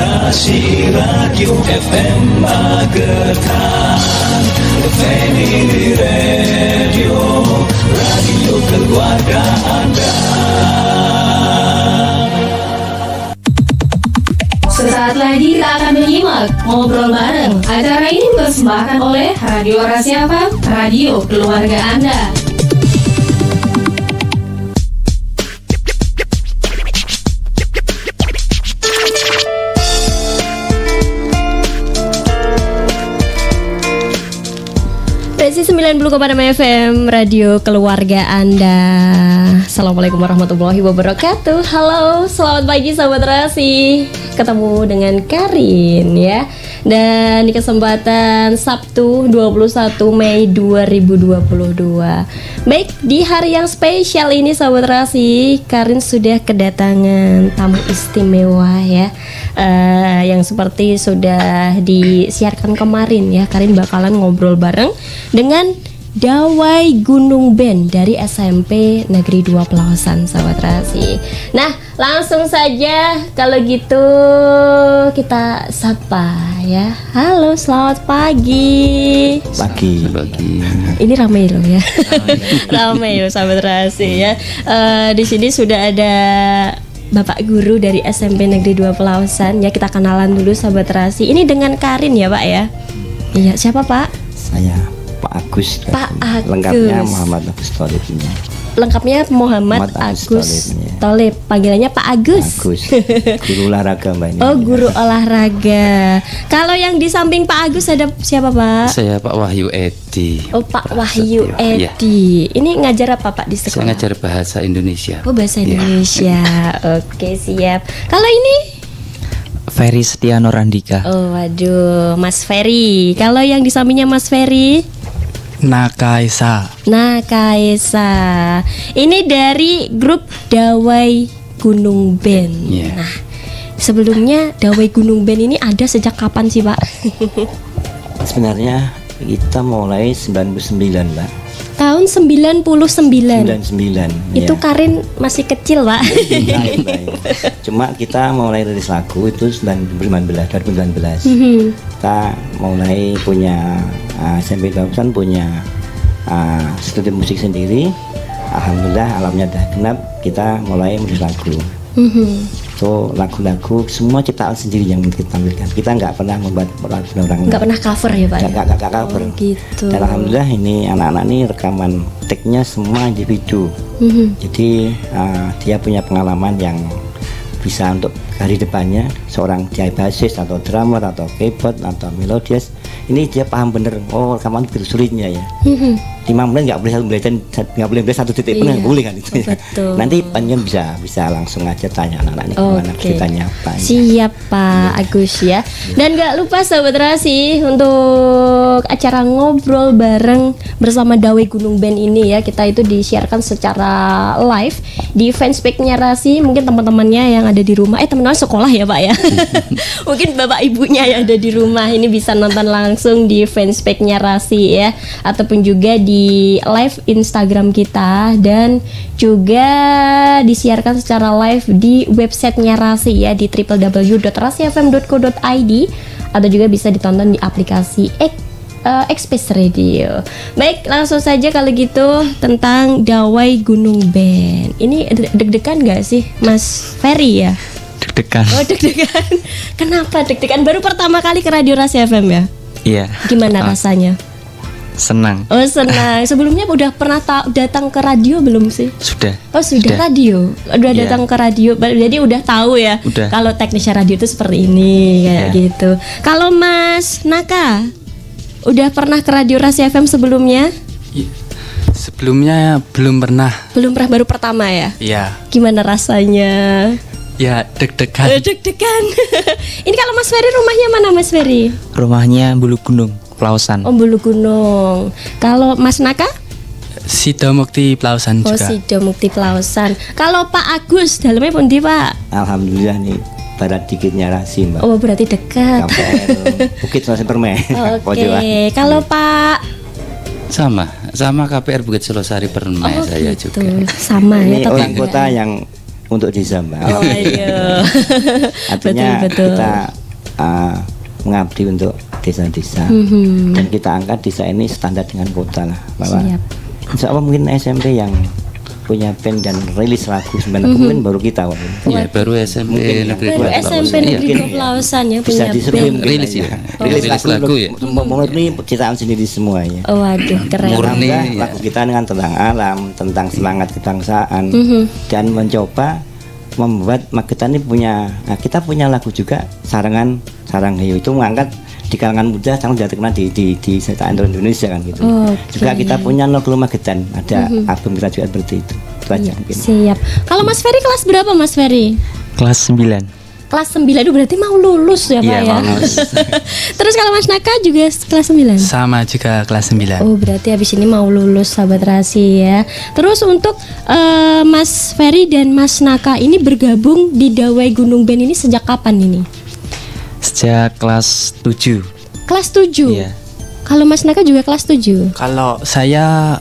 Narasi Radio FM Magetan, Family Radio, radio keluarga Anda. Sesaat lagi kita akan menyimak ngobrol bareng. Acara ini dipersembahkan oleh Radio Narasi FM, radio keluarga Anda. Resi 90,6 FM, radio keluarga Anda. Assalamualaikum warahmatullahi wabarakatuh. Halo, selamat pagi sahabat Rasi. Ketemu dengan Karin ya. Dan di kesempatan Sabtu 21 Mei 2022. Baik, di hari yang spesial ini sahabat Rasi, Karin sudah kedatangan tamu istimewa ya. Yang seperti sudah disiarkan kemarin ya, Karin bakalan ngobrol bareng dengan Dawai Gunung Band dari SMP Negeri 2 Pelausan sahabat Rasi. Nah, langsung saja kalau gitu kita sapa ya. Halo, selamat pagi. Pagi. Ini ramai loh ya. Ramai loh sahabat Rasi ya. Di sini sudah ada Bapak Guru dari SMP Negeri 2 Pelausan ya. Kita kenalan dulu sahabat Rasi. Ini dengan Karin ya Pak ya. Iya, siapa Pak? Saya Pak Agus. Pak Agus. Lengkapnya Muhammad Agus Tholib. Lengkapnya Muhammad Agus Tholib. Panggilannya Pak Agus. Agus. Guru olahraga Mbak ini. Oh, guru olahraga. Kalau yang di samping Pak Agus ada siapa Pak? Saya Pak Wahyu Edi. Oh, Pak Wahyu Edi. Ini ngajar apa Pak di sekolah? Saya ngajar bahasa Indonesia. Oh, bahasa Indonesia. Oke, siap. Kalau ini Ferry Setiano Randika. Oh, waduh, Mas Ferry. Kalau yang di sampingnya Mas Ferry? Nakaisa. Ini dari grup Dawai Gunung Band. Yeah. Nah, sebelumnya Dawai Gunung Band ini ada sejak kapan sih Pak? Sebenarnya kita mulai 99 Mbak. Tahun 99. 99. Itu ya. Karin masih kecil Pak. Cuma kita mulai rilis lagu itu 2019. Kita mulai punya SMP Pelausan punya studio musik sendiri. Alhamdulillah alamnya dah genap, kita mulai menulis lagu. So lagu-lagu semua ciptaan sendiri yang kita tampilkan. Kita nggak pernah membuat lagu orang. Nggak pernah cover ya Pak? Nggak cover. Oh, gitu. Dan alhamdulillah ini anak-anak ini rekaman take-nya semua individu. Jadi dia punya pengalaman yang bisa untuk hari depannya seorang dia basis atau drummer atau keyboard atau melodius, ini dia paham bener. Oh, rekaman begitu sulitnya ya. 5 menit nggak boleh belajar satu titik pun nggak boleh kan itu. Betul. Nanti panjang bisa langsung aja tanya anak-anak ini gimana ceritanya apa. Siap Pak Agus ya. Dan nggak lupa sahabat Rasi untuk acara ngobrol bareng bersama Dawai Gunung Band ini ya, kita itu disiarkan secara live di fanspage-nya Rasi. Mungkin teman-temannya yang ada di rumah, teman-teman sekolah ya Pak ya. Mungkin bapak ibunya yang ada di rumah ini bisa nonton langsung di fanspage-nya Rasi ya, ataupun juga di live Instagram kita, dan juga disiarkan secara live di websitenya Rasi ya, di www.rasifm.co.id, atau juga bisa ditonton di aplikasi Express Radio. Baik, langsung saja kalau gitu tentang Dawai Gunung Band. Ini deg-degan gak sih Mas Ferry ya? Deg-degan. Oh, deg-degan. Kenapa deg-degan? Baru pertama kali ke Radio Rasi FM ya? Iya. Gimana rasanya? Senang. Oh, senang. Sebelumnya udah pernah datang ke radio belum sih? Sudah. Oh, sudah radio. Udah Iya. datang ke radio. Jadi udah tahu ya. Udah. Kalau teknisnya radio itu seperti ini kayak Iya. gitu. Kalau Mas Naka udah pernah ke Radio Rasi FM sebelumnya? Sebelumnya belum pernah. Belum pernah, baru pertama ya? Iya. Gimana rasanya? Ya deg-degan. Deg-degan. Ini kalau Mas Ferry rumahnya mana Mas Ferry? Rumahnya Bulu Gunung, Pelausan. Oh, Bulu Gunung. Kalau Mas Naka? Sidomukti Pelausan Oh, juga. Sidomukti Pelausan. Kalau Pak Agus, dalamnya pundi Pak? Alhamdulillah nih barat dikitnya Rasi Mbak. Oh, berarti dekat. KPR Bukit Selatan Permen. Oke. Kalau Pak Sama KPR Bukit Selosari Permai saya gitu. juga. Sama Ini ya orang tetanggaan. kota yang untuk desa Mbak. Oh iya. Artinya Betul. kita mengabdi untuk desa-desa dan kita angkat desa ini standar dengan kota lah, bahwa Siap. insya Allah mungkin SMP yang punya band dan rilis lagu sebenarnya mungkin baru kita waktu itu. Ya, baru SMP Mungkin ya. Negeri Baru Dua SMP Pelausan. Negeri Mungkin Dua ya. Pelausan ya Bisa punya diseru band. mungkin Rilis ya. ya. Rilis Rilis lagu ya. Murni ciptaan sendiri semua ya. Oh, waduh, keren. Murni. Alhamdulillah, ya. lagu kita dengan tentang alam, tentang semangat kebangsaan dan mencoba membuat kita ini punya, nah kita punya lagu juga Sarang Hayo itu mengangkat di kalangan muda sangat sudah terkenal di sekitar Indonesia kan gitu. Oke. Juga kita punya Noglo Magetan, ada album kita juga seperti itu. Itu aja mungkin. Siap. Kalau Mas Ferry kelas berapa Mas Ferry? Kelas 9. Kelas 9 itu berarti mau lulus ya Pak Iya, ya? mau lulus. Terus kalau Mas Naka juga kelas 9? Sama juga kelas 9. Oh berarti habis ini mau lulus sahabat Rasi ya. Terus untuk Mas Ferry dan Mas Naka ini bergabung di Dawai Gunung Band ini sejak kapan ini? Sejak kelas 7. Kelas 7? Iya. Kalau Mas Naka juga kelas 7? Kalau saya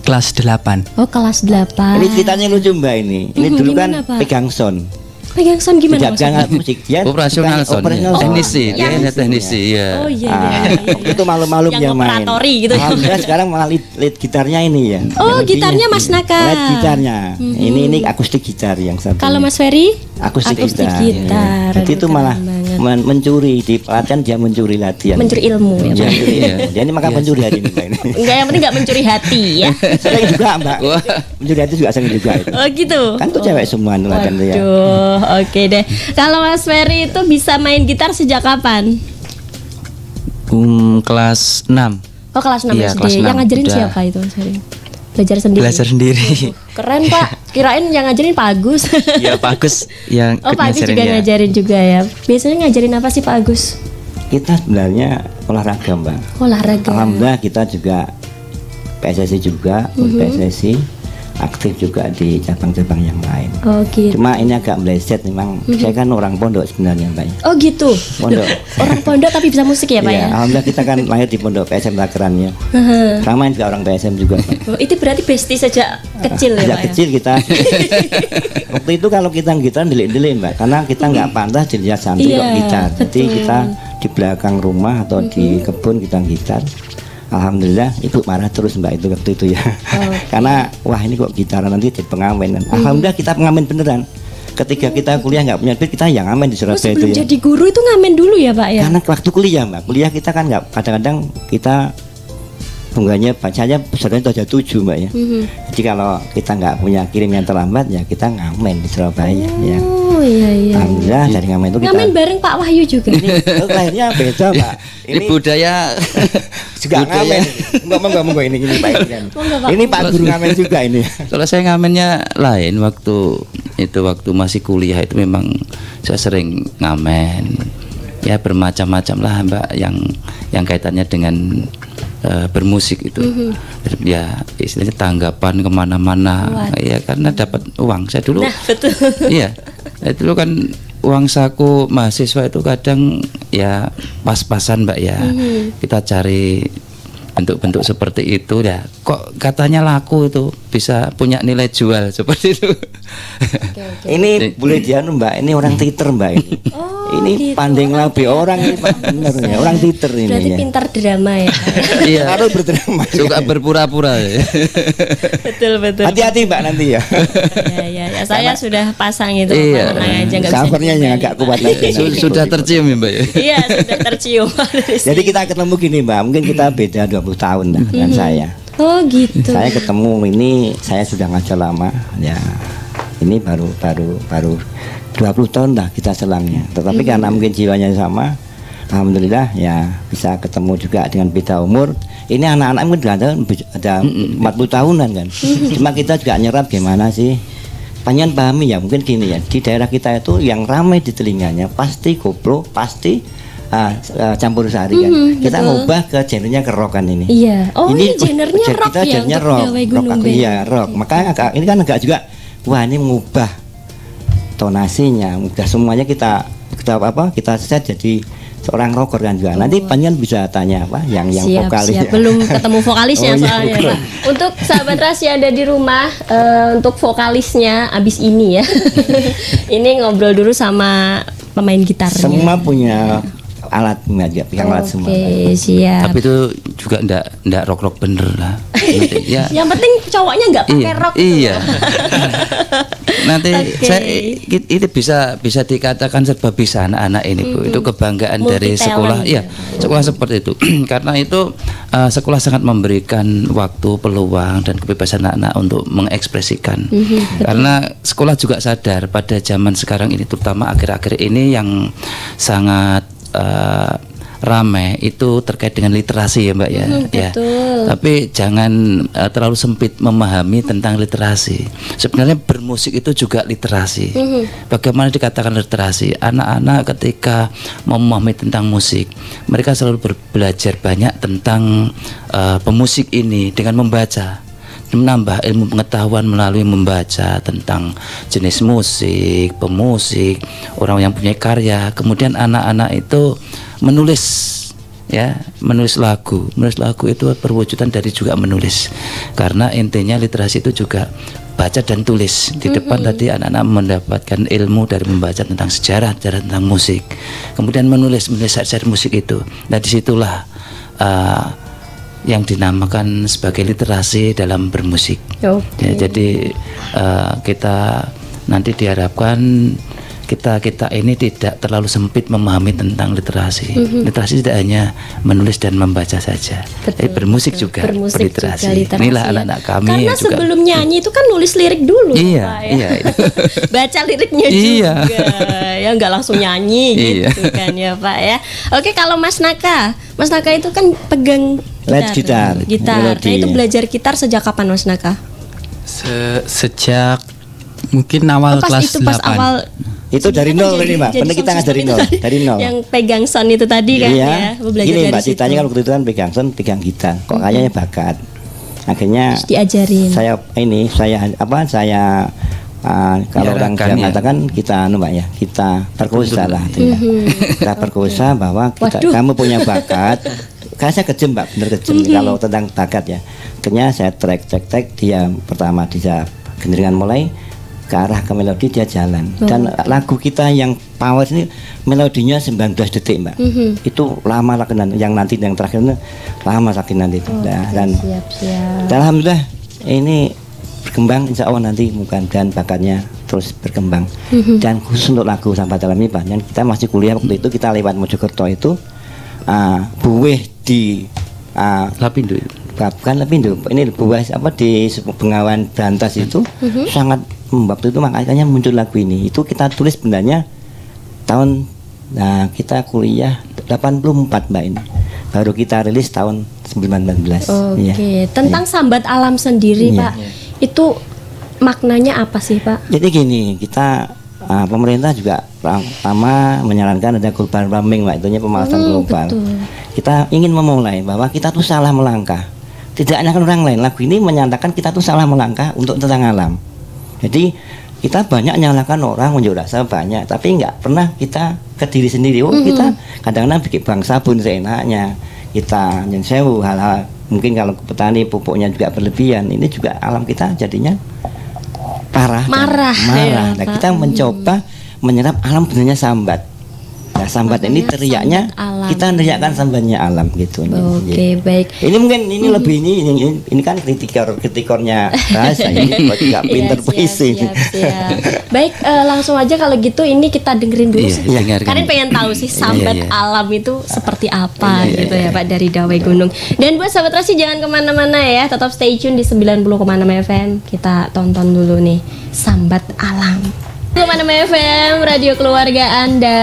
kelas 8. Oh kelas 8. Ini ceritanya lucu Mbak ini. Ini dulu kan gimana, Pak? pegang sound. Pegang sound gimana Tidak maksudnya? pegang musik dia Operasional bukan sound. operasional sound. Teknisi, dia hanya teknisi ya. Oh iya, Ah, iya, iya. itu malu-malu Yang yang main. operatori gitu ya. Alhamdulillah sekarang malah lead gitarnya ini ya. Oh, Melodinya. gitarnya Mas Naka. Lead gitarnya. Ini akustik gitar yang satu. Kalau Mas Ferry? akustik akustik gitar. gitar. Jadi itu Aduh, malah keren banget. mencuri di pelatihan dia mencuri latihan. Mencuri ilmu ya Dia Pak? mencuri ilmu. Dia ini maka pencuri hari ini Mbak ini. Enggak, yang penting enggak mencuri hati ya. Sering juga Mbak. Wah. Mencuri hati juga sering juga itu. Oh gitu. Kan tuh cewek semua tuh latihan tuh ya. Waduh, oke deh. Kalau Mas Ferry itu bisa main gitar sejak kapan? Kelas 6. Oh kelas 6 Iya, SD. kelas 6. Yang ngajarin Udah. siapa itu Mas Ferry? Belajar sendiri. Belajar sendiri. Keren Pak. Kirain yang ngajarin Pak Agus. Ya bagus yang Oh Pak Agus juga ngajarinnya. ngajarin juga ya. Biasanya ngajarin apa sih Pak Agus? Kita sebenarnya olahraga Mbak. Olahraga. Alhamdulillah kita juga PSSI juga, PSSI aktif juga di cabang-cabang yang lain. Oh gitu. Cuma ini agak meleset memang. Saya kan orang pondok sebenarnya Mbak. Oh gitu. Pondok. Orang pondok tapi bisa musik ya Pak Iya, ya? alhamdulillah kita kan lahir di pondok PSM Takeran ya. Ramai juga orang PSM juga. Pak. Oh, itu berarti bestie sejak kecil ya Sejak Pak ya? kecil kita. Waktu itu kalau kita gitar delik-delik Mbak, karena kita nggak pantas jadi santri kok Iya, gitar. Jadi betul. kita di belakang rumah atau di kebun kita gitar. Alhamdulillah ibu marah terus Mbak itu waktu itu ya. Karena wah ini kok gitar nanti jadi pengamen kan. Alhamdulillah kita pengamen beneran. Ketika kita kuliah nggak punya duit kita yang ngamen di Oh, Surabaya sebelum itu ya. jadi guru itu ngamen dulu ya Pak ya? Karena waktu kuliah Mbak, kuliah kita kan nggak, kadang-kadang kita bunganya bacanya besarnya itu aja 7 Mbak ya. Jadi kalau kita nggak punya kirim yang terlambat ya kita ngamen di Surabaya ya. Oh iya iya. Alhamdulillah dari ngamen itu kita Ngamen bareng Pak Wahyu juga. ini lahirnya beda Mbak. Ini budaya juga ngamen. Enggak ini Pak. Monggo, Pak. Ini Pak Guru ngamen juga ini. Kalau saya ngamennya lain waktu masih kuliah itu memang saya sering ngamen. Ya bermacam-macam lah Mbak yang kaitannya dengan bermusik itu. Ya istilahnya tanggapan kemana-mana. Ya karena dapat uang. Saya dulu Nah betul. iya. Dulu kan uang saku mahasiswa itu kadang ya pas-pasan Mbak ya. Kita cari bentuk-bentuk seperti itu ya. Kok katanya laku itu bisa punya nilai jual seperti itu. Ini boleh dianu Mbak, ini orang titer Mbak ini. Ini gitu. pandeng labi orang ini Pak, bener ya, orang titer ini Berarti ya. pintar drama ya. Iya. Harus berterima. Suka berpura-pura ya. Betul betul. Hati-hati Mbak nanti ya. Ya, saya sudah pasang itu. Iya. Tenang aja, nggak bisa Covernya yang dikembali, agak Pak. kuat lagi. Sudah tercium ya Mbak ya. Iya sudah tercium. Jadi kita ketemu gini Mbak, mungkin kita beda 20 tahun lah dengan saya. Oh gitu. Saya ketemu ini, saya sudah ngajar lama ya. Ini baru 20 tahun lah kita selangnya. Tetapi karena mungkin jiwanya sama, alhamdulillah ya bisa ketemu juga dengan beda umur. Ini anak-anak mungkin ada 40 tahunan kan. Cuma kita juga nyerap gimana sih? Panjang pahami ya mungkin gini ya. Di daerah kita itu yang ramai di telinganya pasti koplo, pasti campur sari kan. Kita ngubah ke genrenya ke rock kan ini. Iya. Oh ini genrenya kita rock ya genrenya untuk rock, Dawai rock Gunung aku, Band. iya rock. Makanya ini kan agak juga wah ini mengubah tonasinya, udah semuanya kita kita set jadi seorang rocker kan juga. Nanti panjenengan bisa tanya apa yang vokalis. Siap. Belum ketemu vokalisnya soalnya Pak. Untuk sahabat Ras yang ada di rumah, untuk vokalisnya abis ini ya. Ini ngobrol dulu sama pemain gitarnya. Semua punya alat alat semua. Oke, siap. Tapi itu juga ndak rock bener lah. Nanti, ya. Yang penting cowoknya nggak pakai rock. Iya. Nanti itu bisa dikatakan serba bisa anak-anak ini Bu. Itu kebanggaan dari sekolah. Iya, sekolah seperti itu. Karena itu sekolah sangat memberikan waktu, peluang dan kebebasan anak-anak untuk mengekspresikan. Karena sekolah juga sadar pada zaman sekarang ini, terutama akhir-akhir ini yang sangat ramai itu terkait dengan literasi ya Mbak ya. Betul. Tapi jangan terlalu sempit memahami tentang literasi. Sebenarnya bermusik itu juga literasi. Bagaimana dikatakan literasi? Anak-anak ketika memahami tentang musik, mereka selalu belajar banyak tentang pemusik ini dengan membaca, menambah ilmu pengetahuan melalui membaca tentang jenis musik, pemusik, orang yang punya karya. Kemudian anak-anak itu menulis, ya, menulis lagu. Menulis lagu itu perwujudan dari juga menulis. Karena intinya literasi itu juga baca dan tulis. Di depan tadi anak-anak mendapatkan ilmu dari membaca tentang sejarah tentang musik. Kemudian menulis syair musik itu. Nah disitulah yang dinamakan sebagai literasi dalam bermusik. Ya, jadi kita nanti diharapkan kita ini tidak terlalu sempit memahami tentang literasi. Literasi tidak hanya menulis dan membaca saja, tapi bermusik juga berliterasi. Inilah anak-anak kami. Karena juga sebelum nyanyi itu kan nulis lirik dulu, iya, Pak, ya. iya. Baca liriknya juga, ya nggak langsung nyanyi gitu kan ya Pak ya. Oke, kalau Mas Naka itu kan pegang gitar. Nah, itu belajar gitar sejak kapan Mas Naka? Sejak mungkin awal kelas 8. Itu dari nol ini Mbak, benar kita ngajari dari nol. Yang pegang sound itu tadi kan ya, belajar gini dari Mbak, situ. ceritanya kalau waktu itu kan pegang sound, pegang gitar, kok kayaknya bakat. Akhirnya terus diajarin. Kalau orang Jawa mengatakan kita Mbak ya, kita perkosa lah artinya. Kita perkosa bahwa kamu punya bakat. Karena saya kejem Mbak, bener kejem kalau tentang bakat ya. Akhirnya saya track dia pertama dia genderingan mulai ke arah ke melodi dia jalan. Dan lagu kita yang power ini melodinya 19 detik Mbak. Itu lama lakinan, yang terakhir itu lama lakinan itu. Dan alhamdulillah ini berkembang, insya Allah nanti mudah-mudahan bakatnya terus berkembang. Dan khusus untuk lagu Sambat Alam ini Pak, kita masih kuliah waktu itu, kita lewat Mojokerto itu buweh di Lapindo. Bukan Lapindo, ini buah di Bengawan Brantas itu sangat waktu itu makanya muncul lagu ini. Itu kita tulis sebenarnya kita kuliah 84 Mbak ini. Baru kita rilis tahun 19. Oke. Tentang Sambat Alam sendiri Pak, itu maknanya apa sih Pak? Jadi gini, kita pemerintah juga pertama menyarankan ada global warming Mbak, itunya pemanasan global. Kita ingin memulai bahwa kita tuh salah melangkah. Tidak hanya orang lain, lagu ini menyatakan kita tuh salah melangkah untuk tentang alam. Jadi kita banyak nyalakan orang, unjuk rasa banyak, tapi nggak pernah kita ke diri sendiri. Kita kadang-kadang bikin bang sabun seenaknya, kita nyensewu hal-hal mungkin kalau petani pupuknya juga berlebihan, ini juga alam kita jadinya marah. Ya, nah, kita mencoba menyerap alam sebenarnya sambat. Nah, sambat ini teriaknya kita teriakkan sambatnya alam gitu. Oke, baik. Ini mungkin ini lebih ini kan kritikornya bahasa ini nggak pinter puisi. Siap. Baik, langsung aja kalau gitu ini kita dengerin dulu sih. Kalian pengen tahu sih sambat alam itu seperti apa gitu ya Pak dari Dawai Gunung. Dan buat sahabat Rasi jangan kemana-mana ya, tetap stay tune di 90,6 FM. Kita tonton dulu nih sambat alam. 90,6 FM, radio keluarga Anda.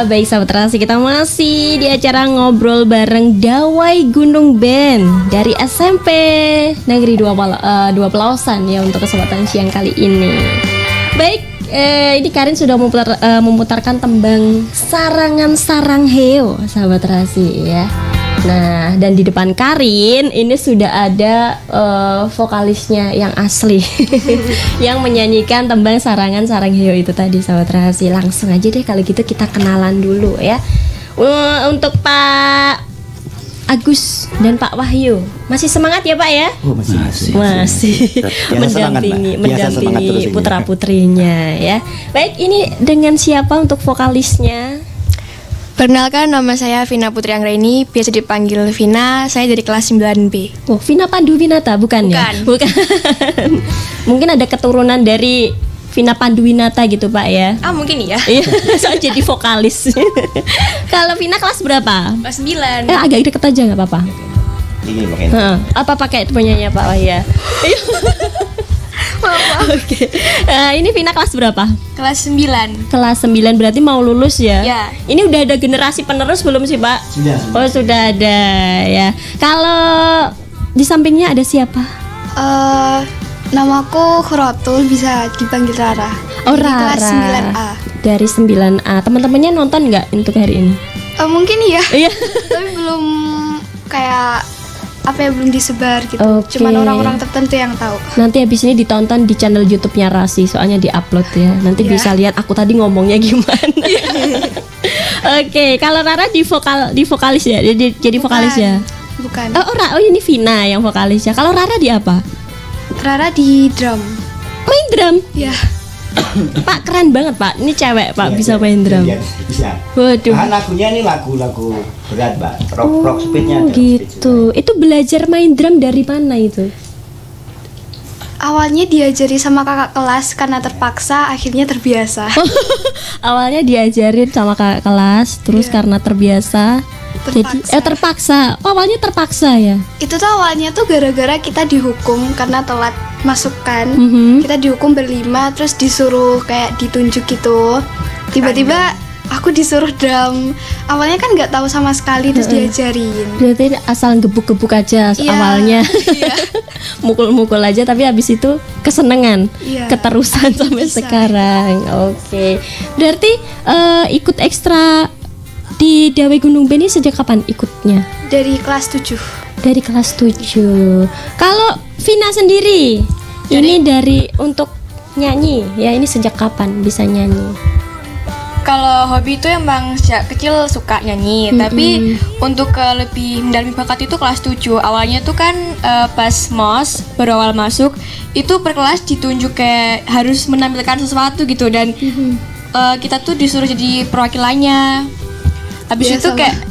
Baik sahabat Rasi, kita masih di acara ngobrol bareng Dawai Gunung Band dari SMP Negeri 2 Pelausan ya untuk kesempatan siang kali ini. Baik, ini Karin sudah memutarkan tembang Sarangan Sarang Heo sahabat Rasi ya. Nah, dan di depan Karin ini sudah ada vokalisnya yang asli yang menyanyikan tembang Sarangan Sarang Heo itu tadi, sahabat Rahasi. Langsung aja deh kalau gitu kita kenalan dulu ya. Untuk Pak Agus dan Pak Wahyu, masih semangat ya Pak ya? Oh, masih. mendampingi putra putrinya ya. Baik, ini dengan siapa untuk vokalisnya? Perkenalkan, nama saya Vina Putri Anggraini, biasa dipanggil Vina. Saya dari kelas 9B. Oh, Vina Panduwinata bukan ya? Bukan. Mungkin ada keturunan dari Vina Panduwinata gitu Pak ya? Mungkin iya. Iya, soalnya jadi vokalis. Kalau Vina kelas berapa? Kelas 9. Agak deket aja nggak apa-apa. Ini pakai. Apa pakai punyanya Pak Wahya? Oke. Ini Vina kelas berapa? Kelas 9. Kelas 9 berarti mau lulus ya? Ya. Ini udah ada generasi penerus belum sih Pak? Sudah. Oh sudah ada ya. Kalau di sampingnya ada siapa? Namaku Khuratul, bisa dipanggil Rara. Oh Dari Rara. kelas 9A. Dari 9A. Teman-temannya nonton nggak untuk hari ini? Mungkin iya. Iya. Tapi belum kayak belum disebar gitu. Oke. Cuman orang-orang tertentu yang tahu. Nanti habis ini ditonton di channel YouTube-nya Rasi, soalnya diupload ya. Nanti bisa lihat aku tadi ngomongnya gimana. Oke, kalau Rara di vokalis ya, jadi vokalis ya. Bukan. Oh ini Vina yang vokalis ya. Kalau Rara di apa? Rara di drum. Main drum. Ya. Pak keren banget Pak. Ini cewek Pak bisa main drum. Bisa. Waduh. Lagunya ini lagu berat Mbak. Rock speednya. Gitu. Itu belajar main drum dari mana itu? Awalnya diajari sama kakak kelas, karena terpaksa akhirnya terbiasa. Awalnya diajarin sama kakak kelas, terus karena terbiasa. Jadi terpaksa. Awalnya terpaksa ya. Itu tuh awalnya tuh gara-gara kita dihukum karena telat masukkan. Kita dihukum berlima, terus disuruh kayak ditunjuk gitu. Tiba-tiba aku disuruh drum. Awalnya kan nggak tahu sama sekali, terus diajarin. Berarti asal gebuk-gebuk aja awalnya. Mukul-mukul aja, tapi habis itu kesenangan, keterusan sampai sekarang. Oke. Berarti ikut ekstra di Dawai Gunung Beni sejak kapan ikutnya? Dari kelas 7. Dari kelas 7. Kalau Vina sendiri, ini dari untuk nyanyi ya, ini sejak kapan bisa nyanyi? Kalau hobi itu emang sejak kecil suka nyanyi, tapi untuk lebih mendalami bakat itu kelas 7. Awalnya tuh kan pas MOS baru awal masuk, itu per kelas ditunjuk kayak harus menampilkan sesuatu gitu, dan kita tuh disuruh jadi perwakilannya. Habis itu kayak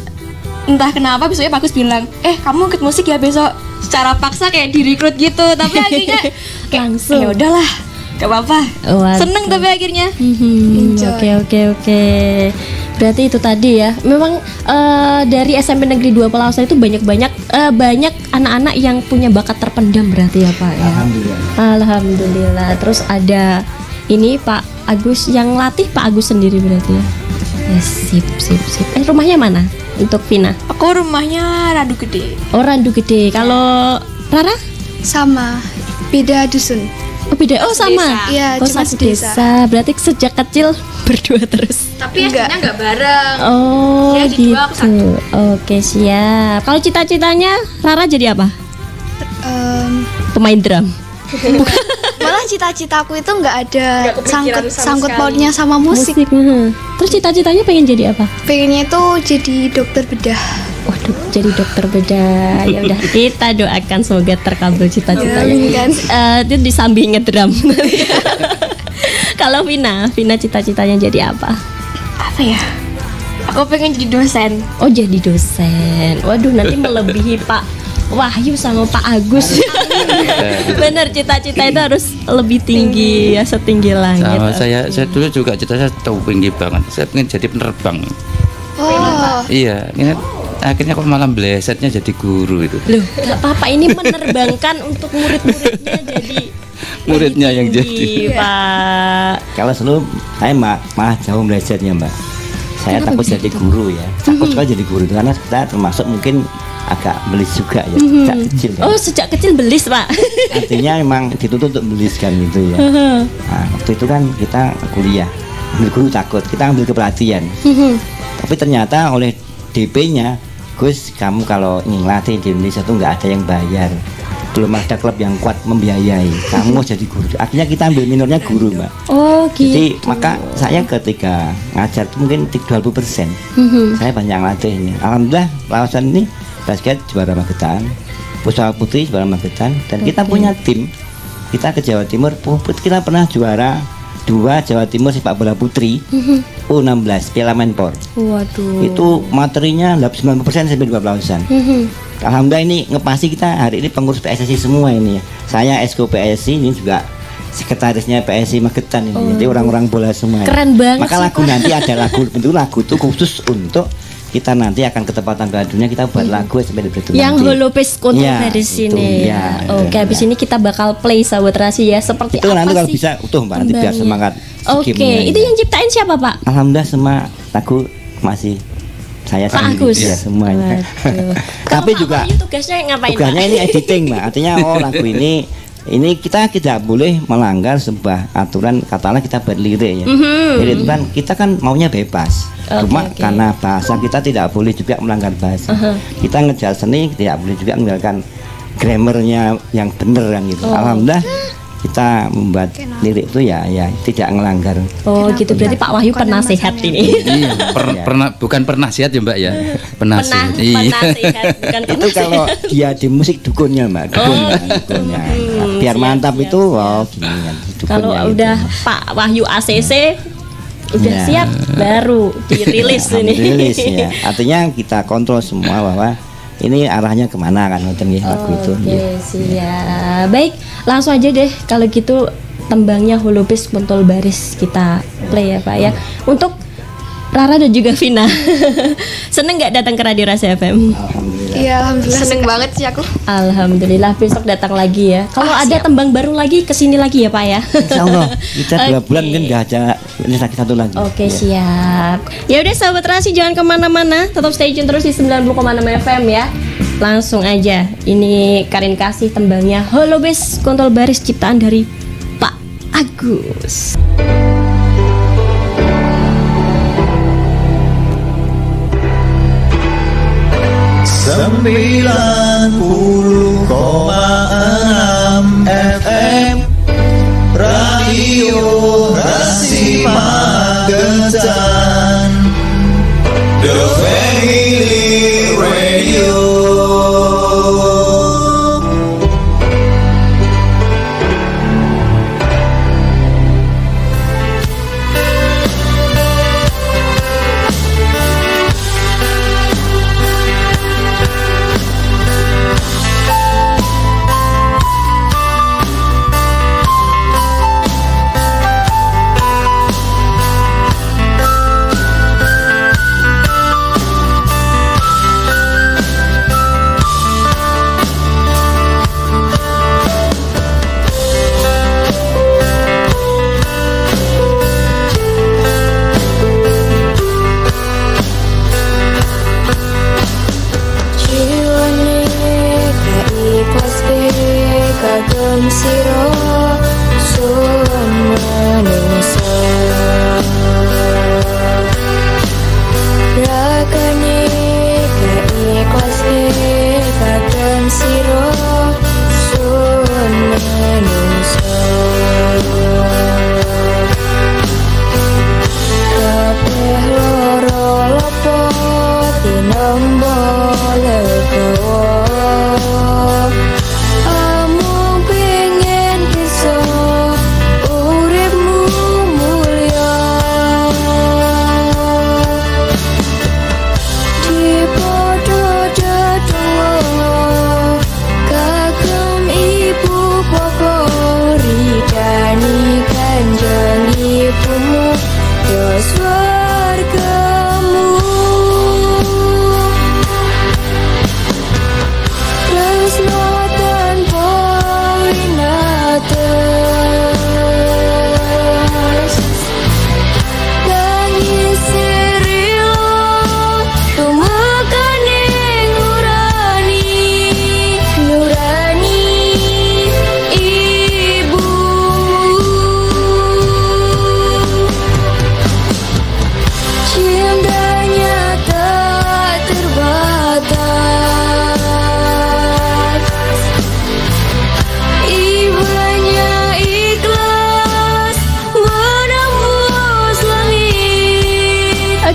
entah kenapa besoknya Bagus bilang, kamu ikut musik ya besok. Secara paksa kayak direkrut gitu, tapi akhirnya langsung ya udahlah, gak apa-apa. Seneng tapi akhirnya. Oke. Berarti itu tadi ya. Memang dari SMP Negeri 2 Pelausan itu banyak anak-anak yang punya bakat terpendam berarti ya Pak ya. Alhamdulillah. Terus ada ini Pak Agus yang latih Pak Agus sendiri berarti ya. Sip. Rumahnya mana untuk Vina? Aku rumahnya Randu Gede. Oh Randu Gede. Kalau Rara? Sama, beda dusun. Oh beda. Oh sama. Iya, cuma desa. Berarti sejak kecil berdua terus. Tapi aslinya nggak bareng. Oh dia gitu. Dua, aku satu. Oke siap. Kalau cita-citanya Rara jadi apa? Pemain drum. Malah cita-citaku itu nggak ada sangkut pautnya sama musik. Terus cita-citanya pengen jadi apa? Pengennya itu jadi dokter bedah. Waduh, jadi dokter bedah. Ya udah, kita doakan semoga terkabul cita-citanya. Itu disambi ngedrum. Kalau Vina cita-citanya jadi apa? Apa ya? Aku pengen jadi dosen. Oh, jadi dosen. Waduh, nanti melebihi Pak Wahyu sama Pak Agus. Bener, cita-cita itu harus lebih tinggi ya, setinggi langit. Sama saya dulu juga cita-cita tinggi banget. Saya pengen jadi penerbang. Oh. Iya, ini akhirnya kok malah blesetnya jadi guru itu. Loh, gak apa-apa, ini menerbangkan untuk murid-muridnya jadi muridnya yang tinggi, jadi Pak. Kalau selalu saya malah jauh belajarnya Mbak. Saya takut jadi guru ya. Takut sekali jadi guru karena kita termasuk mungkin agak belis juga ya, sejak kecil kan. Oh sejak kecil belis Pak. Artinya memang dituntut untuk belis kan gitu ya. Nah, waktu itu kan kita kuliah, ambil guru takut, kita ambil kepelatihan. Tapi ternyata oleh DP-nya Gus, kamu kalau ingin latih di Indonesia tuh nggak ada yang bayar, belum ada klub yang kuat membiayai. Kamu jadi guru. Akhirnya kita ambil minornya guru, Mbak. Oh gitu. Jadi maka saya ketika ngajar itu mungkin 20%. Saya banyak latihnya. Alhamdulillah Lawasan ini basket juara Magetan, Pusaka Putri juara Magetan, dan kita punya tim. Kita ke Jawa Timur, kita pernah juara 2 Jawa Timur sepak bola putri U16 Piala Menpor. Waduh. Itu materinya 90% sampai 20%. Alhamdulillah ini ngepasi kita hari ini pengurus PSSI semua ini ya. Saya Esko PSSI ini juga sekretarisnya PSSI Magetan ini. Jadi orang-orang bola semua. Keren banget. Maka lagu nanti ada lagu itu khusus untuk kita nanti akan ketepatan Piala Dunia, kita buat lagu sampai betul yang Holopes Kontrol dari itu, sini. Oke, habis ini kita bakal play sahabat Rasi ya. Seperti itu apa nanti kalau sih bisa utuh Mbak, nanti biar semangat. Oke, itu yang ciptain siapa Pak? Alhamdulillah semua lagu masih saya Pak Agus ya semuanya. Kalau Tapi juga tugasnya ngapain? Tugasnya ini editing Mbak. Artinya lagu ini kita tidak boleh melanggar sebuah aturan, katakanlah kita buat lirik ya. Jadi itu kan kita kan maunya bebas. Cuma karena bahasa kita tidak boleh juga melanggar bahasa. Kita ngejar seni tidak boleh juga meninggalkan grammarnya yang bener kan gitu. Alhamdulillah kita membuat lirik itu ya tidak melanggar. Oh gitu, berarti Pak Wahyu penasehat ini. Iya, pernah bukan penasihat ya Mbak ya. Penasihat. Bukan itu kalau dia di musik dukunnya Mbak, dukunnya. Biar mantap itu gini kan. Kalau udah Pak Wahyu ACC udah siap baru dirilis ini. Dirilis ya. Artinya kita kontrol semua bahwa ini arahnya kemana kan lagu itu. Oke, siap. Baik, langsung aja deh kalau gitu tembangnya Holopes Kontrol Baris kita play ya Pak ya. Untuk Rara dan juga Vina. Seneng nggak datang ke Radio Rasi FM? Alhamdulillah. Iya, alhamdulillah seneng banget sih aku. Alhamdulillah, besok datang lagi ya. Kalau ada tembang baru lagi kesini lagi ya Pak ya. Insya Allah kita 2 bulan kan nggak ada ini lagi satu lagi. Oke, siap. Ya udah sahabat Rasi jangan kemana-mana, tetap stay tune terus di 90,6 FM ya. Langsung aja, ini Karin kasih tembangnya Holopes Kontrol Baris ciptaan dari Pak Agus. 90,6 FM Radio Rasi Magetan, The Family Radio.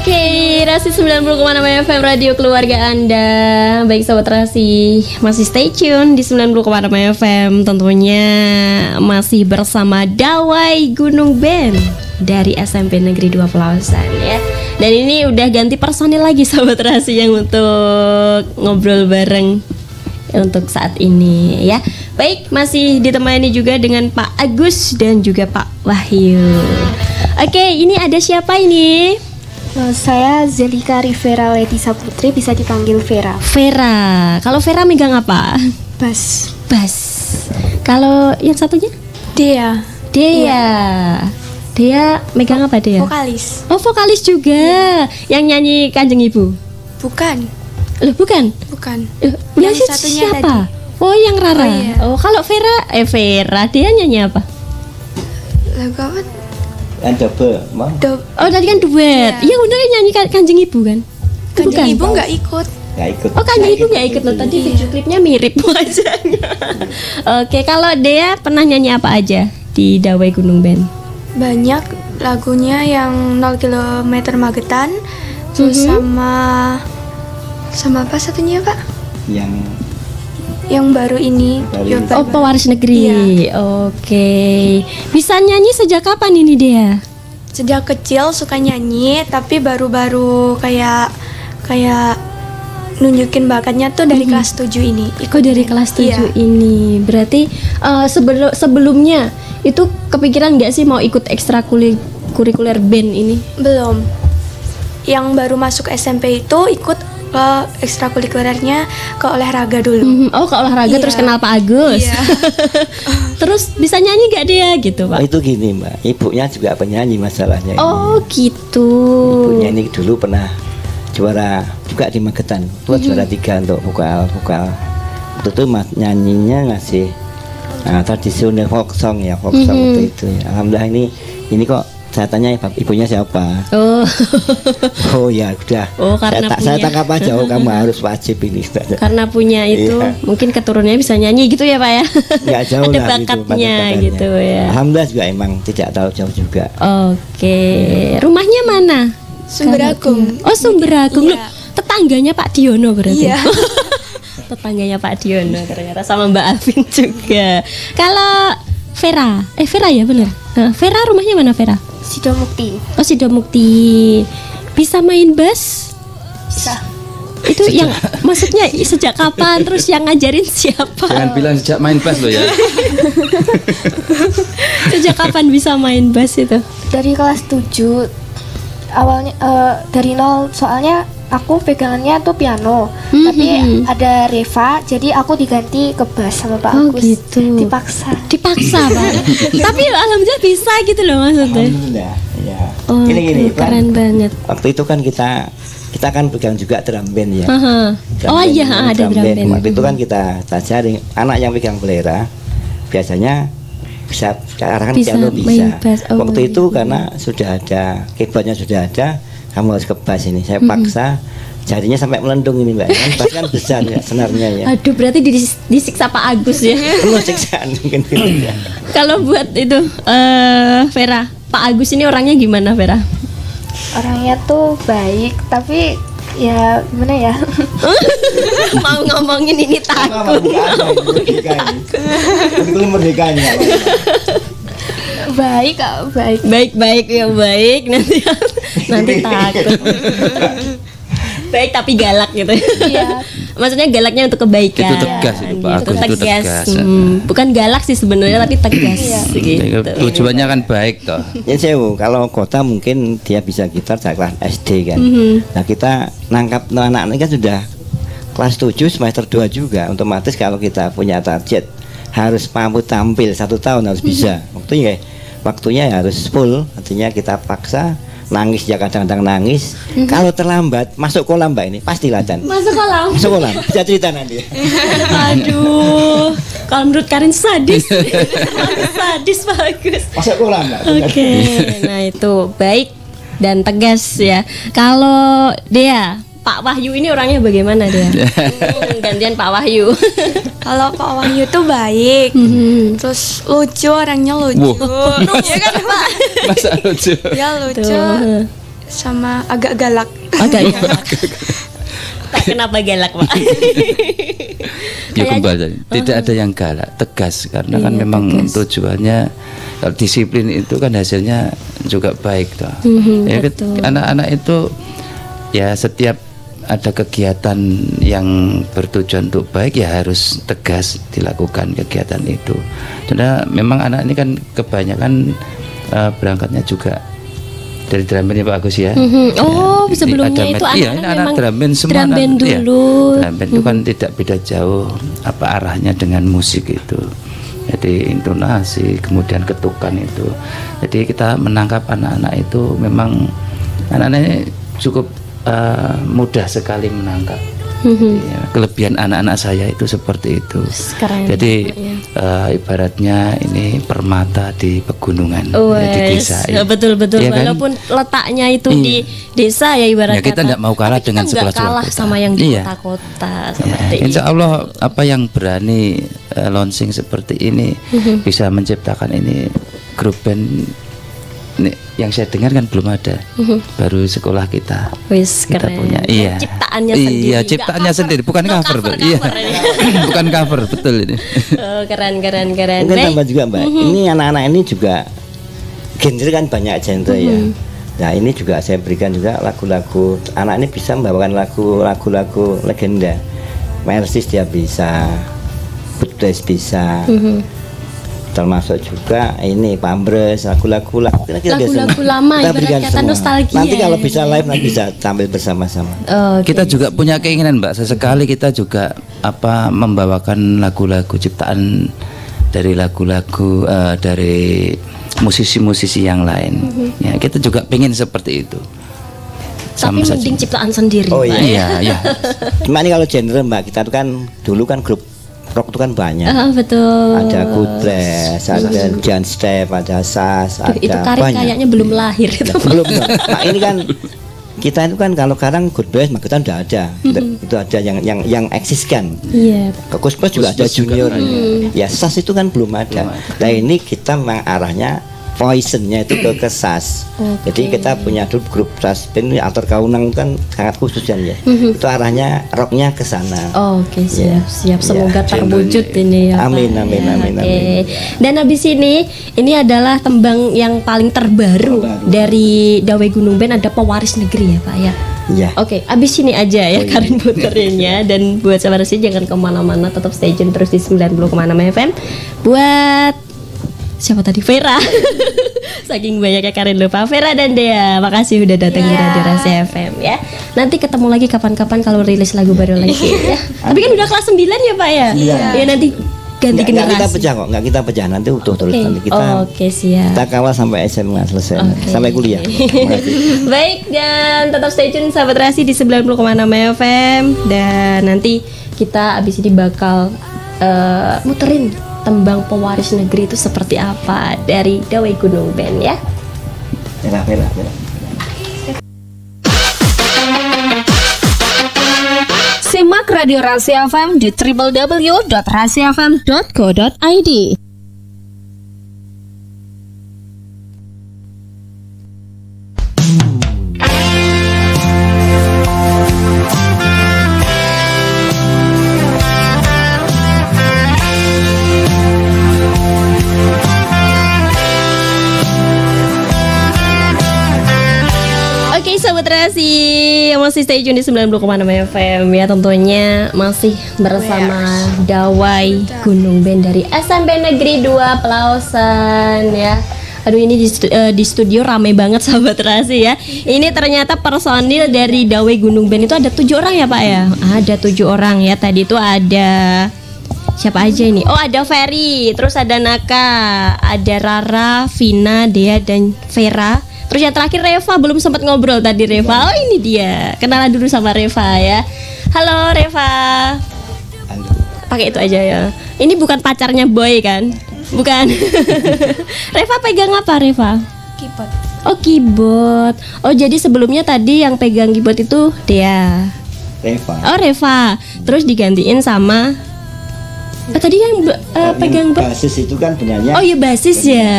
Oke, Rasi 90,6 FM Radio Keluarga Anda. Baik Sobat Rasi, masih stay tune di 90,6 FM. Tentunya masih bersama Dawai Gunung Band dari SMP Negeri 2 Pelausan ya. Dan ini udah ganti personil lagi Sobat Rasi yang untuk ngobrol bareng untuk saat ini ya. Baik, masih ditemani juga dengan Pak Agus dan juga Pak Wahyu. Oke, ini ada siapa ini? Saya Zelika Rivera Letisa Putri, bisa dipanggil Vera. Vera. Kalau Vera megang apa? Bass. Bass. Kalau yang satunya? Dea. Dea. Dea megang apa Dea? Vokalis. Oh, vokalis juga. Yang nyanyi Kanjeng Ibu? Bukan. Loh, bukan? Bukan. Yang satunya siapa? Tadi. Oh, yang Rara. Oh, iya. Oh, kalau Vera, Vera, dia nyanyi apa? Lagu apa? Kan double, Bang. Oh, tadi kan duet. Iya, bener kan nyanyi Kanjeng Ibu kan? Kanjeng Ibu nggak ikut. Nggak ikut. Oh, Kanjeng Ibu nggak ikut. Tadi video klipnya mirip wajahnya. Oke, kalau Dea pernah nyanyi apa aja di Dawai Gunung Band? Banyak lagunya yang 0 km Magetan, terus sama apa satunya Pak? Yang baru ini. Oh, Pewaris Negeri. Iya. Oke. Bisa nyanyi sejak kapan ini Dea? Sejak kecil suka nyanyi, tapi baru-baru kayak nunjukin bakatnya tuh dari kelas 7 ini. Ikut dari kelas 7 ini. Berarti sebelumnya itu kepikiran nggak sih mau ikut ekstrakurikuler band ini? Belum. Yang baru masuk SMP itu ikut ke ekstrakurikulernya ke olahraga dulu. Oh, ke olahraga terus kenal Pak Agus. Iya. Terus bisa nyanyi gak dia gitu Pak? Oh, itu gini Mbak, ibunya juga penyanyi masalahnya. Oh ini. Gitu. Ibunya ini dulu pernah juara juga di Magetan. Itu juara 3 untuk vokal. Waktu itu nyanyinya ngasih tradisional folk song ya, folk song waktu itu. Alhamdulillah ini kok saya tanya ibunya siapa? Oh ya udah. Oh, karena saya tangkap aja. Oh, kamu harus wajib ini. Karena punya itu, mungkin keturunannya bisa nyanyi gitu ya Pak ya? Nggak jauh ada bakatnya gitu ya. Alhamdulillah juga emang tidak tahu jauh juga. Oke, rumahnya mana? Sumberagung. Oh, Sumberagung. Iya. Tetangganya Pak Diono berarti. Iya. Tetangganya Pak Diono ternyata sama Mbak Alvin juga. Kalau Vera, Vera ya benar. Vera rumahnya mana Vera? Sidomukti. Oh, Sidomukti. Bisa main bass? Bisa. Itu yang maksudnya sejak kapan? Terus yang ngajarin siapa? Jangan bilang sejak main bass loh ya. Sejak kapan bisa main bass itu? Dari kelas 7. Awalnya dari 0, soalnya aku pegangannya tuh piano, tapi ada Reva, jadi aku diganti ke bass sama Pak Agus. Gitu. Dipaksa Pak. Tapi alhamdulillah bisa gitu loh maksudnya. Alhamdulillah. Ya. Oh, Gini, keren banget. Waktu itu kan kita kan pegang juga drum band ya. Oh iya, ada drum band. Waktu itu kan kita cari anak yang pegang belera, biasanya bisa arahkan piano bisa. Waktu itu karena sudah ada keyboardnya sudah ada, kamu harus ke bass ini. Saya paksa, jadinya sampai melendung ini Mbak. Kan bass kan besar ya senarnya ya. Aduh, berarti disiksa Pak Agus ya. Perlu siksaan mungkin. Kalau buat itu Vera, Pak Agus ini orangnya gimana Vera? Orangnya tuh baik, tapi ya gimana ya? Mau ngomongin ini takut. Itu merdekanya. Baik ya baik nanti takut. Baik tapi galak gitu. Iya. Maksudnya galaknya untuk kebaikan. Itu tegas itu Pak Agus, itu tegas. Bukan galak sih sebenarnya tapi tegas gitu. Tujuannya kan baik toh. Ya Sewu, kalau kota mungkin dia bisa gitar dari kelas SD kan. Nah kita nangkap anak-anak kan sudah kelas 7 semester 2 juga. Otomatis kalau kita punya target harus mampu tampil 1 tahun harus bisa. Waktunya harus full. Artinya kita paksa. Nangis ya kadang-kadang nangis. Kalau terlambat masuk kolam Mbak ini pasti latihan. Masuk kolam. Bisa cerita nanti. Aduh, kalau menurut Karin sadis. Sadis bagus. Masuk kolam Mbak. Oke. Nah itu baik dan tegas ya. Kalau Dea, Pak Wahyu ini orangnya bagaimana dia? Gantian Pak Wahyu. Kalau Pak Wahyu tuh baik, terus lucu, orangnya lucu. Ya kan Pak? Masa lucu? Ya lucu. sama agak galak. Agak galak. Kenapa galak, Pak? Ya kembali, tidak ada yang galak, tegas karena kan memang tujuannya kalau disiplin itu kan hasilnya juga baik toh. Ya, anak-anak itu ya setiap ada kegiatan yang bertujuan untuk baik ya harus tegas dilakukan kegiatan itu. Karena memang anak ini kan kebanyakan berangkatnya juga dari drum band ya Pak Agus ya. Oh, sebelumnya itu anak drum band semua. Drum band dulu. Drum band itu kan tidak beda jauh apa arahnya dengan musik itu. Jadi intonasi, kemudian ketukan itu. Jadi kita menangkap anak-anak itu memang anak-anak ini cukup mudah sekali menangkap. Ya, kelebihan anak-anak saya itu seperti itu. Keren, jadi ibaratnya ini permata di pegunungan, di desa. Betul ya, walaupun kan? Letaknya itu di desa ya ibaratnya. Ya, kita tidak mau kalah dengan sekolah kalah sama yang di kota-kota. Insya Allah apa yang berani launching seperti ini bisa menciptakan ini grup band. Nih, yang saya dengar kan belum ada, baru sekolah kita keren. Punya, ciptaannya sendiri. Iya, ciptaannya sendiri, bukan cover, iya, bukan cover, betul ini. Oh, keren. Mungkin tambah juga Mbak, ini anak-anak ini juga genre kan banyak genre ya. Nah ini juga saya berikan juga lagu-lagu, anak ini bisa membawakan lagu-lagu legenda, Mersis dia bisa, Putdes bisa. Termasuk juga ini Pambres, lagu-lagu lama kita berikan semua. Nostalgia. Nanti kalau bisa live nanti bisa tampil bersama-sama. Kita juga punya keinginan Mbak, sesekali kita juga membawakan lagu-lagu ciptaan dari lagu-lagu dari musisi-musisi yang lain. Ya, kita juga pengen seperti itu. Tapi mending ciptaan sendiri. Oh Mbak. iya. Cuma ini kalau genre Mbak, kita tuh kan dulu kan grup rock itu kan banyak. Betul. Ada Goodress, ada Jan Step, ada Sas, ada itu banyak. kayaknya belum lahir itu. Belum. Nah, ini kan kita itu kan kalau sekarang Goodress maka kita udah ada. Itu ada yang eksis kan. Iya. Kuspas juga ada junior. Ya Sas itu kan belum ada. Nah ini kita memang arahnya Poisonnya itu ke Sas. Jadi kita punya grup Sas band Alter Kaunang kan sangat khusus kan ya. Itu arahnya rocknya ke sana. Oke, siap. Semoga terwujud ini ya. Amin. Dan habis ini adalah tembang yang paling terbaru dari Dawai Gunung Band, ada Pewaris Negeri ya Pak ya. Iya. Oke, abis ini aja ya Karin puterinnya. Dan buat sahabat Rasi jangan kemana-mana, tetap stay tune terus di 90,6 FM. Buat siapa tadi? Vera. Saking banyaknya Karin lupa. Vera dan Dea, makasih udah datang di Radio Rasi FM ya. Nanti ketemu lagi kapan-kapan kalau rilis lagu baru lagi ya. Tapi kan udah kelas 9 ya Pak ya? Iya. Ya nanti ganti generasi. Nggak kita pecah kok, nggak kita pecah, nanti utuh terus nanti kita. Siap. Kita kawal sampai SMA selesai, sampai kuliah. Baik, dan tetap stay tune sahabat Rasi di 90,6 FM. Dan nanti kita abis ini bakal muterin tembang Pewaris Negeri itu seperti apa dari Dawai Gunung Band ya. Bela. Simak Radio Rasi FM di www.rasifm.co.id. Sahabat Rasi masih stay tune di 90,6 FM ya, tentunya masih bersama Dawai Gunung Band dari SMP Negeri 2 Pelausan ya. Aduh ini di studio ramai banget sahabat Rasi ya. Ini ternyata personil dari Dawai Gunung Band itu ada 7 orang ya Pak ya. Ada 7 orang ya. Tadi itu ada siapa aja ini? Oh ada Ferry, terus ada Naka, ada Rara, Vina, Dea dan Vera. Terus yang terakhir Reva, belum sempat ngobrol tadi Reva. Oh ini dia, kenalan dulu sama Reva ya. Halo Reva. Pakai itu aja ya. Ini bukan pacarnya Boy kan? Bukan. Reva pegang apa Reva? Keyboard. Oh keyboard. Oh jadi sebelumnya tadi yang pegang keyboard itu Dea. Reva. Oh Reva. Terus digantiin sama Tadi yang pegang basis itu kan benarnya. Oh iya basis ya,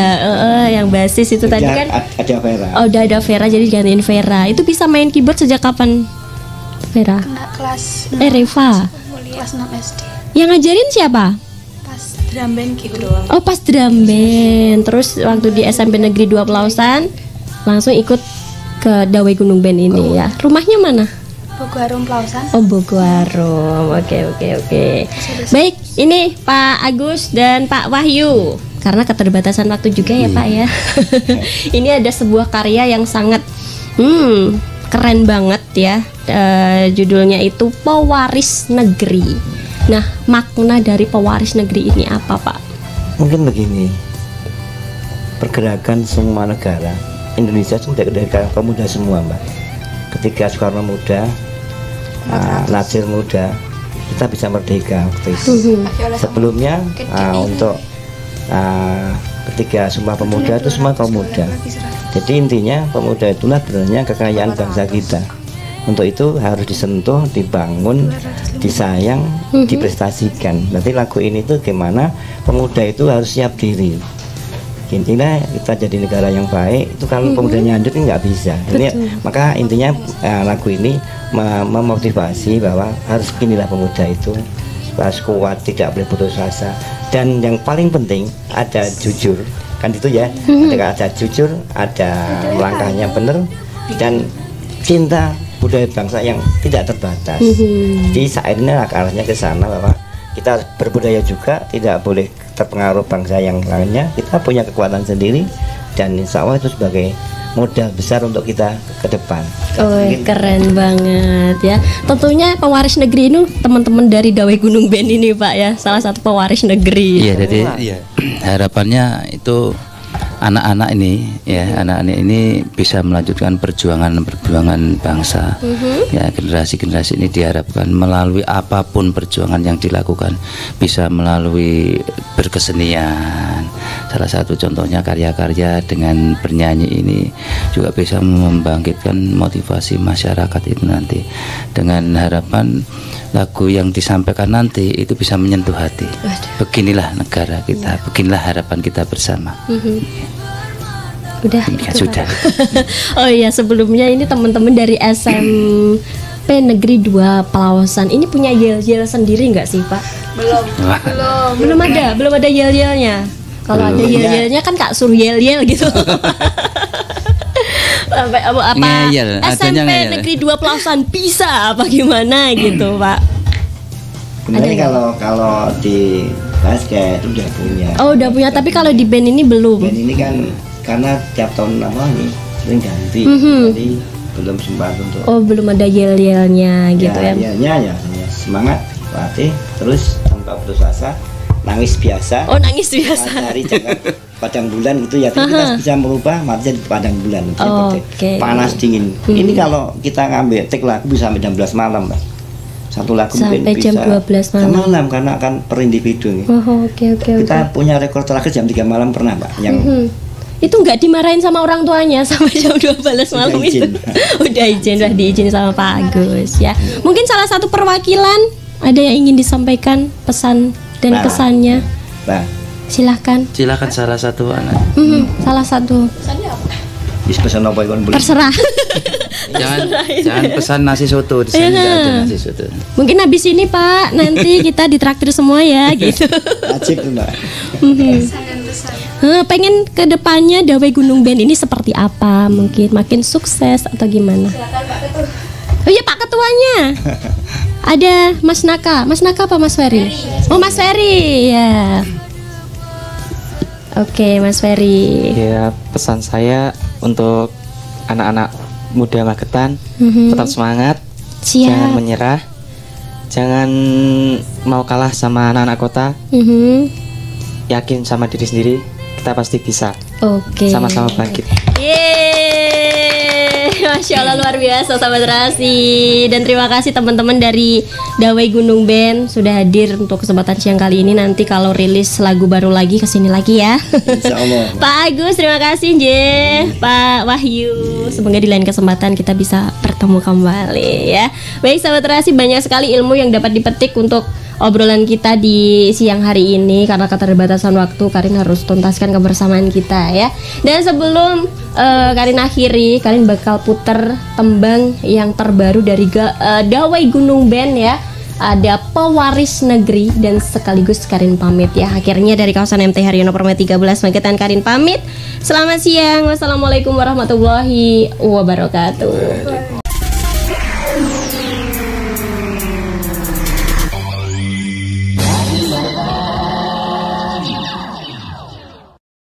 yang basis itu tadi kan. Ada Vera. Oh udah ada Vera, jadi gantiin Vera. Itu bisa main keyboard sejak kapan, Vera? Kena kelas Reva. kelas 6 SD. Yang ngajarin siapa? Pas drum band gitu doang. Oh pas drum band. Terus waktu di SMP Negeri 2 Pelausan langsung ikut ke Dawai Gunung Band ini ya. Rumahnya mana? Bogoharum Pelausan. Oh Bogoharum. Oke. Baik, ini Pak Agus dan Pak Wahyu. Karena keterbatasan waktu juga ya Pak ya. Ini ada sebuah karya yang sangat keren banget ya. Judulnya itu Pewaris Negeri. Nah, makna dari Pewaris Negeri ini apa Pak? Mungkin begini. Pergerakan semua negara Indonesia sudah dari pemuda semua Mbak. Ketika Soekarno muda, Nasir muda, kita bisa merdeka waktu itu. Sebelumnya untuk ketika Sumpah Pemuda itu semua kaum muda. Jadi intinya pemuda itulah sebenarnya kekayaan bangsa kita. Untuk itu harus disentuh, dibangun, disayang, diprestasikan. Nanti lagu ini tuh gimana pemuda itu harus siap diri. Intinya kita jadi negara yang baik itu kalau pemudanya hancur nggak bisa. Ini maka intinya lagu ini memotivasi bahwa harus inilah pemuda itu harus kuat, tidak boleh putus asa, dan yang paling penting ada jujur kan itu ya. Ada jujur, ada langkahnya benar, dan cinta budaya bangsa yang tidak terbatas. Jadi saat ini arahnya ke sana bahwa kita berbudaya juga tidak boleh terpengaruh bangsa yang lainnya. Kita punya kekuatan sendiri dan insya Allah itu sebagai modal besar untuk kita ke depan. Oh keren banget ya. Tentunya pewaris negeri ini teman-teman dari Dawai Gunung Band ini Pak ya, salah satu pewaris negeri. Iya, jadi harapannya itu anak-anak ini bisa melanjutkan perjuangan bangsa. Ya, generasi-generasi ini diharapkan melalui apapun perjuangan yang dilakukan bisa melalui berkesenian. Salah satu contohnya karya-karya dengan bernyanyi ini juga bisa membangkitkan motivasi masyarakat itu nanti, dengan harapan lagu yang disampaikan nanti itu bisa menyentuh hati. Beginilah negara kita, beginilah harapan kita bersama. Udah ya, sudah. Oh iya, sebelumnya ini teman-teman dari SMP Negeri 2 Pelausan ini punya yel-yel sendiri nggak sih Pak? Belum ada yel-yelnya. Kalau ada yel-yelnya kan Kak suruh yel-yel gitu. apa ngeyel, SMP Negeri 2 Pelausan bisa apa gimana gitu Pak? Sebenarnya kalau di basket udah punya. Oh udah punya, tapi kalau di band ini belum. Band ini kan karena tiap tahun nih sering ganti, jadi belum sempat untuk. Oh belum ada yel-yelnya gitu ya? Ya semangat latih terus tanpa putus asa, nangis biasa. Oh nangis biasa. Dari padang bulan gitu ya, tapi kita bisa merubah mati jadi padang bulan. Panas dingin. Ini kalau kita ngambil take lagu bisa sampai jam 12 malam Mbak. Satu lagu sampai mungkin jam bisa 12 malam karena akan per individu. Oke. Kita punya rekor terakhir jam 3 malam pernah Mbak, yang itu nggak dimarahin sama orang tuanya sampai jam 12 malam itu. Udah diizin sama Pak Agus ya. Mungkin salah satu perwakilan ada yang ingin disampaikan pesan dan kesannya. Silahkan salah satu anak. Salah satu. Pesan apa yang boleh? Terserah. Jangan pesan nasi soto, di sini nggak ada nasi soto. Mungkin habis ini Pak, nanti kita ditraktir semua ya gitu. Wajib Mbak. Pengen kedepannya Dawai Gunung Band ini seperti apa? Mungkin makin sukses atau gimana? Oh iya Pak Ketuanya. Ada Mas Naka apa Mas Ferry? Oh Mas Ferry ya. Oke Mas Ferry. Ya, pesan saya untuk anak-anak muda Magetan, tetap semangat, jangan menyerah, jangan mau kalah sama anak-anak kota. Yakin sama diri sendiri, kita pasti bisa. Sama-sama bangkit. Masya Allah, luar biasa sahabat Terasi. Dan terima kasih teman-teman dari Dawai Gunung Band sudah hadir untuk kesempatan siang kali ini. Nanti kalau rilis lagu baru lagi kesini lagi ya. Insyaallah. Pak Agus terima kasih Pak Wahyu. Semoga di lain kesempatan kita bisa bertemu kembali ya. Baik sahabat Terasi, banyak sekali ilmu yang dapat dipetik untuk obrolan kita di siang hari ini. Karena keterbatasan waktu, Karin harus tuntaskan kebersamaan kita ya. Dan sebelum Karin akhiri, Karin bakal puter tembang yang terbaru dari Dawai Gunung Band ya. Ada Pewaris Negeri dan sekaligus Karin pamit ya. Akhirnya dari kawasan MT Haryono Permai 13 Magetan, Karin pamit. Selamat siang. Wassalamualaikum warahmatullahi wabarakatuh.